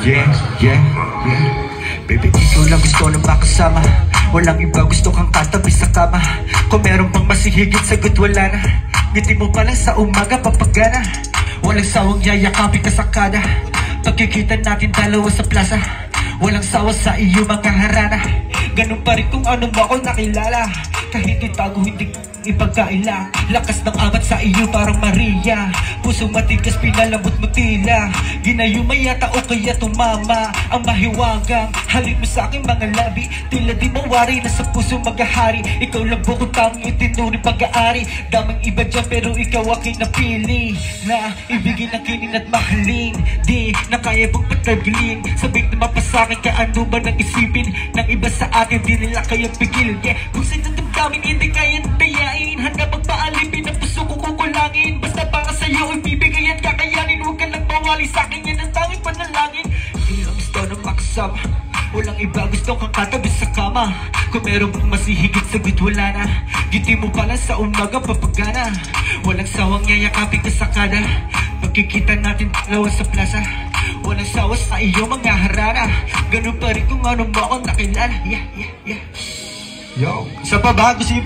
Yeah, yeah, yeah. Baby, ikaw lang gusto na makasama. Walang iba gusto kang katabi sa kama. Kung meron pang masihigit, sagot wala na. Ngiti mo pala sa umaga papagana. Walang sawang yayakapin ka sa kada. Pagkikita natin dalawa sa plaza. Walang sawa sa iyo mga harana. Ganun pa rin kung ano mo ako nakilala. Kahit itago hindi ipagkaila. Lakas ng amat sa iyo parang Maria. Pusong matigas pinalambot mo tila. Ginayumay yata o kaya tumama. Ang mahiwagang halip mo sa aking mga labi. Tila di mawari na sa puso maghahari. Ikaw lang bukod tamang itinuri pag-aari. Daming iba dyan pero ikaw aking napili. Na ibigin ang kinin at mahalin. Di na kaya pong patagilin. Sabik na mapasakin ka ano ba nang isipin. Nang iba sa atin di nila kayang pigil. Yeah, kung sa'yo damdamin hindi kayang dayain. Handa magpaalipin ang puso ko kukulangin. Basta para sa'yo ibibigay at kakayanin. Huwag ka lang mawali sa'kin, yan ang tanging panalangin. Ilang gusto na makasama. Walang iba gusto kang katabi sa kama. Kung meron pang masihigit sagot wala na. Giti mo pala sa umaga papagana. Walang sawang yayakapin ka sa kada. Pagkikita natin dalawa sa plaza. Walang sawa sa iyo mga harana. Ganun pa rin kung ano mo ako nakilala. Yeah, yeah, yeah. Yo, sa pa ba? Gusto niyo pa